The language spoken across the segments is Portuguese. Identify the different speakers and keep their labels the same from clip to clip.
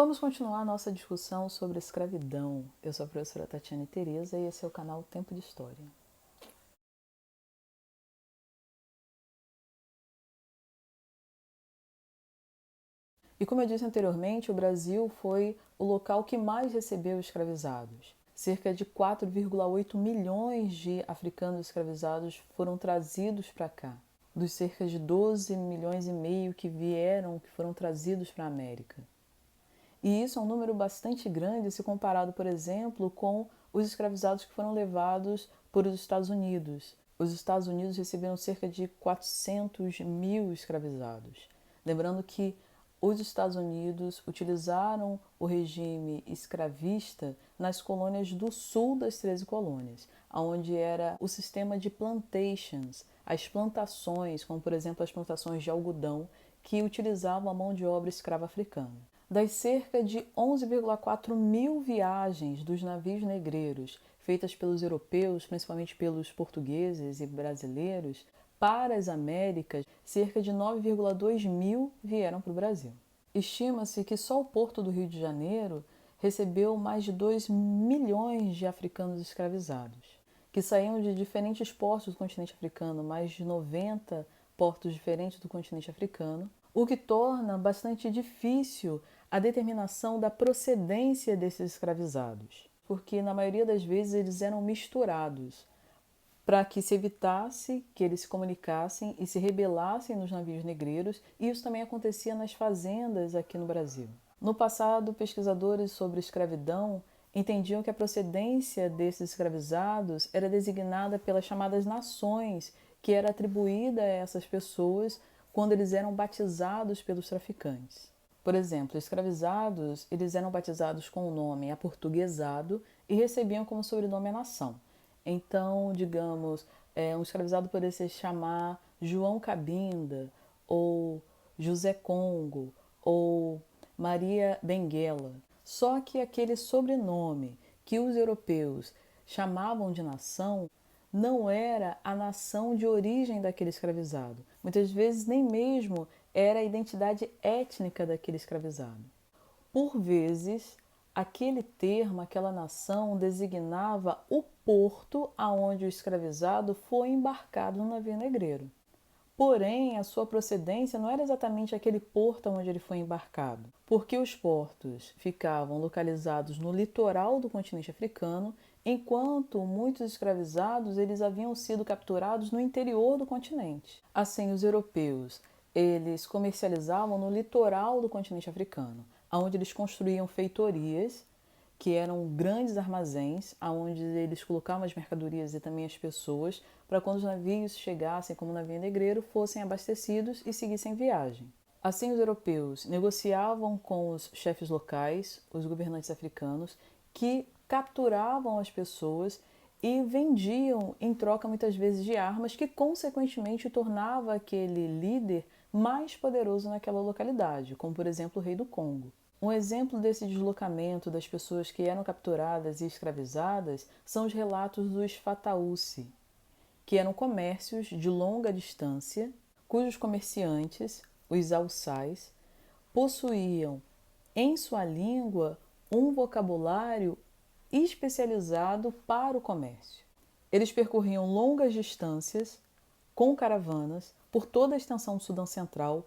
Speaker 1: Vamos continuar nossa discussão sobre a escravidão. Eu sou a professora Tatiane Tereza e esse é o canal Tempo de História. E como eu disse anteriormente, o Brasil foi o local que mais recebeu escravizados. Cerca de 4,8 milhões de africanos escravizados foram trazidos para cá, dos cerca de 12 milhões e meio que foram trazidos para a América. E isso é um número bastante grande se comparado, por exemplo, com os escravizados que foram levados por os Estados Unidos. Os Estados Unidos receberam cerca de 400 mil escravizados. Lembrando que os Estados Unidos utilizaram o regime escravista nas colônias do sul das 13 colônias, onde era o sistema de plantations, as plantações, como por exemplo as plantações de algodão, que utilizavam a mão de obra escrava africana. Das cerca de 11,4 mil viagens dos navios negreiros feitas pelos europeus, principalmente pelos portugueses e brasileiros, para as Américas, cerca de 9,2 mil vieram para o Brasil. Estima-se que só o Porto do Rio de Janeiro recebeu mais de 2 milhões de africanos escravizados, que saíam de diferentes portos do continente africano, mais de 90 portos diferentes do continente africano, o que torna bastante difícil a determinação da procedência desses escravizados, porque na maioria das vezes eles eram misturados, para que se evitasse que eles se comunicassem e se rebelassem nos navios negreiros, e isso também acontecia nas fazendas aqui no Brasil. No passado, pesquisadores sobre escravidão entendiam que a procedência desses escravizados era designada pelas chamadas nações, que era atribuída a essas pessoas quando eles eram batizados pelos traficantes. Por exemplo, escravizados, eles eram batizados com o nome aportuguesado e recebiam como sobrenome a nação. Então, digamos, um escravizado poderia se chamar João Cabinda, ou José Congo, ou Maria Benguela. Só que aquele sobrenome que os europeus chamavam de nação não era a nação de origem daquele escravizado. Muitas vezes nem mesmo era a identidade étnica daquele escravizado. Por vezes, aquele termo, aquela nação, designava o porto aonde o escravizado foi embarcado no navio negreiro. Porém, a sua procedência não era exatamente aquele porto onde ele foi embarcado, porque os portos ficavam localizados no litoral do continente africano, enquanto muitos escravizados eles haviam sido capturados no interior do continente. Assim, os europeus eles comercializavam no litoral do continente africano, onde eles construíam feitorias, que eram grandes armazéns, onde eles colocavam as mercadorias e também as pessoas, para quando os navios chegassem, como o navio negreiro, fossem abastecidos e seguissem viagem. Assim, os europeus negociavam com os chefes locais, os governantes africanos, que capturavam as pessoas e vendiam em troca muitas vezes de armas, que consequentemente tornava aquele líder mais poderoso naquela localidade, como por exemplo o rei do Congo. Um exemplo desse deslocamento das pessoas que eram capturadas e escravizadas são os relatos dos Fataúci, que eram comércios de longa distância, cujos comerciantes, os alçais, possuíam em sua língua um vocabulário especializado para o comércio. Eles percorriam longas distâncias com caravanas por toda a extensão do Sudão Central,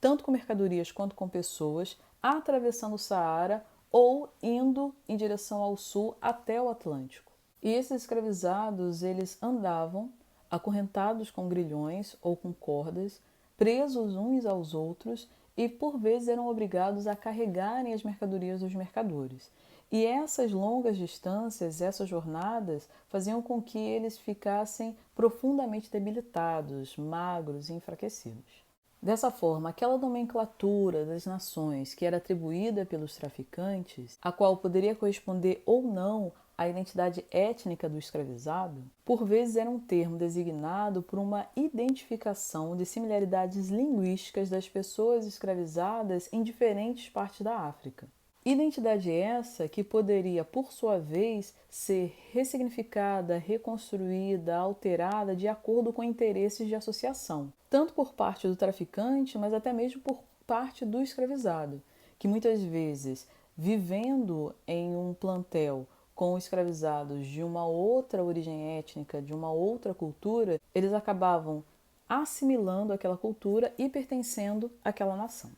Speaker 1: tanto com mercadorias quanto com pessoas, atravessando o Saara ou indo em direção ao sul até o Atlântico. E esses escravizados, eles andavam acorrentados com grilhões ou com cordas, presos uns aos outros e por vezes eram obrigados a carregarem as mercadorias dos mercadores. E essas longas distâncias, essas jornadas, faziam com que eles ficassem profundamente debilitados, magros e enfraquecidos. Dessa forma, aquela nomenclatura das nações que era atribuída pelos traficantes, a qual poderia corresponder ou não à identidade étnica do escravizado, por vezes era um termo designado por uma identificação de similaridades linguísticas das pessoas escravizadas em diferentes partes da África. Identidade essa que poderia, por sua vez, ser ressignificada, reconstruída, alterada de acordo com interesses de associação, tanto por parte do traficante, mas até mesmo por parte do escravizado, que muitas vezes, vivendo em um plantel com escravizados de uma outra origem étnica, de uma outra cultura, eles acabavam assimilando aquela cultura e pertencendo àquela nação.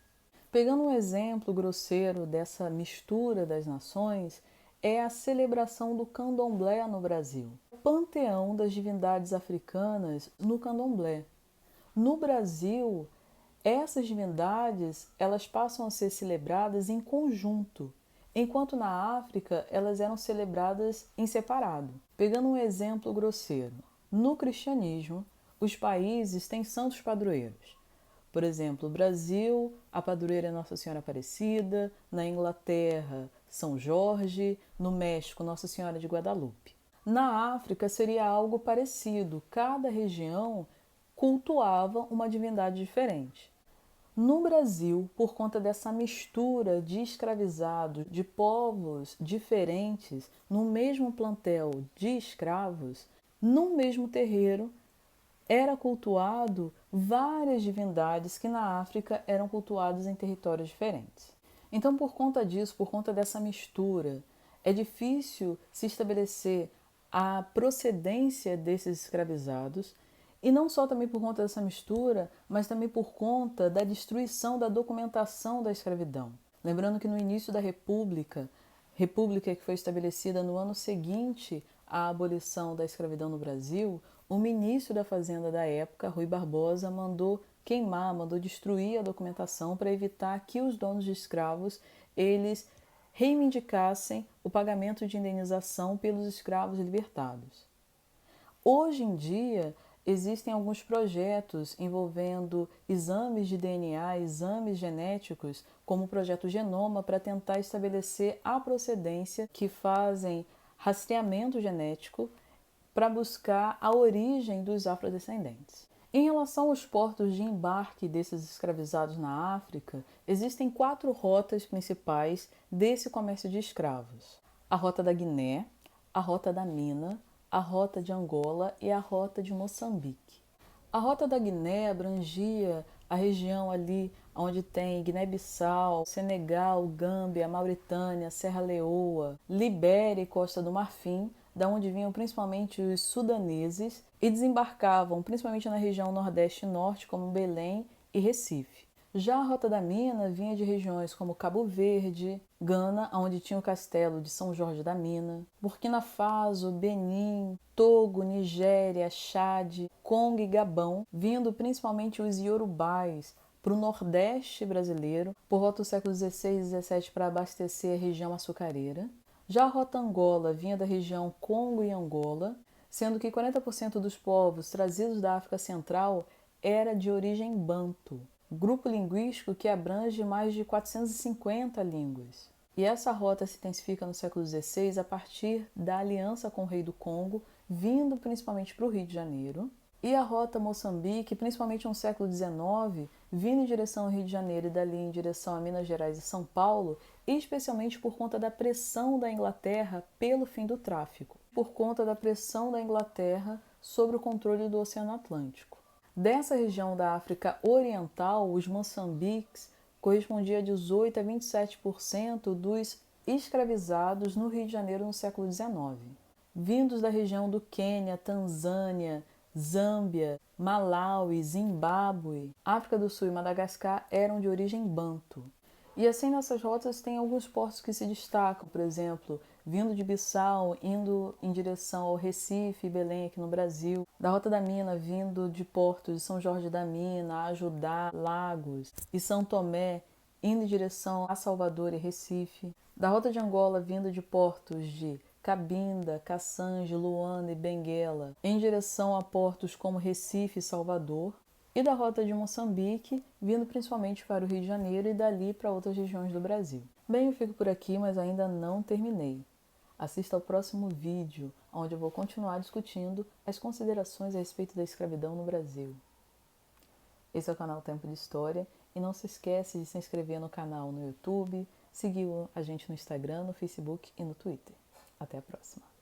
Speaker 1: Pegando um exemplo grosseiro dessa mistura das nações, é a celebração do candomblé no Brasil. O panteão das divindades africanas no candomblé. No Brasil, essas divindades elas passam a ser celebradas em conjunto, enquanto na África elas eram celebradas em separado. Pegando um exemplo grosseiro, no cristianismo, os países têm santos padroeiros. Por exemplo, no Brasil, a padroeira é Nossa Senhora Aparecida, na Inglaterra, São Jorge, no México, Nossa Senhora de Guadalupe. Na África seria algo parecido, cada região cultuava uma divindade diferente. No Brasil, por conta dessa mistura de escravizados, de povos diferentes, no mesmo plantel de escravos, no mesmo terreiro, era cultuado várias divindades que na África eram cultuadas em territórios diferentes. Então, por conta disso, por conta dessa mistura, é difícil se estabelecer a procedência desses escravizados, e não só também por conta dessa mistura, mas também por conta da destruição da documentação da escravidão. Lembrando que no início da República que foi estabelecida no ano seguinte à abolição da escravidão no Brasil, o ministro da Fazenda da época, Rui Barbosa, mandou queimar, mandou destruir a documentação para evitar que os donos de escravos eles reivindicassem o pagamento de indenização pelos escravos libertados. Hoje em dia, existem alguns projetos envolvendo exames de DNA, exames genéticos, como o projeto Genoma, para tentar estabelecer a procedência que fazem rastreamento genético para buscar a origem dos afrodescendentes. Em relação aos portos de embarque desses escravizados na África, existem 4 rotas principais desse comércio de escravos: a Rota da Guiné, a Rota da Mina, a Rota de Angola e a Rota de Moçambique. A Rota da Guiné abrangia a região ali onde tem Guiné-Bissau, Senegal, Gâmbia, Mauritânia, Serra Leoa, Libéria e Costa do Marfim, da onde vinham principalmente os sudaneses e desembarcavam principalmente na região Nordeste e Norte, como Belém e Recife. Já a Rota da Mina vinha de regiões como Cabo Verde, Gana, onde tinha o castelo de São Jorge da Mina, Burkina Faso, Benin, Togo, Nigéria, Chade, Congo e Gabão, vindo principalmente os iorubais para o Nordeste brasileiro, por volta do século XVI e XVII, para abastecer a região açucareira. Já a Rota Angola vinha da região Congo e Angola, sendo que 40% dos povos trazidos da África Central era de origem banto, grupo linguístico que abrange mais de 450 línguas. E essa rota se intensifica no século XVI a partir da aliança com o rei do Congo, vindo principalmente para o Rio de Janeiro. E a Rota Moçambique, principalmente no século XIX, vindo em direção ao Rio de Janeiro e dali em direção a Minas Gerais e São Paulo, especialmente por conta da pressão da Inglaterra pelo fim do tráfico, por conta da pressão da Inglaterra sobre o controle do Oceano Atlântico. Dessa região da África Oriental, os Moçambiques correspondiam a 18 a 27% dos escravizados no Rio de Janeiro no século XIX. Vindos da região do Quênia, Tanzânia, Zâmbia, Malawi, Zimbábue, África do Sul e Madagascar eram de origem banto. E assim nessas rotas tem alguns portos que se destacam, por exemplo, vindo de Bissau, indo em direção ao Recife e Belém aqui no Brasil, da Rota da Mina vindo de portos de São Jorge da Mina, Ajudá, Lagos e São Tomé, indo em direção a Salvador e Recife, da Rota de Angola vindo de portos de Cabinda, Cassange, Luanda e Benguela, em direção a portos como Recife e Salvador, e da Rota de Moçambique, vindo principalmente para o Rio de Janeiro e dali para outras regiões do Brasil. Bem, eu fico por aqui, mas ainda não terminei. Assista ao próximo vídeo, onde eu vou continuar discutindo as considerações a respeito da escravidão no Brasil. Esse é o canal Tempo de História, e não se esquece de se inscrever no canal no YouTube, seguir a gente no Instagram, no Facebook e no Twitter. Até a próxima!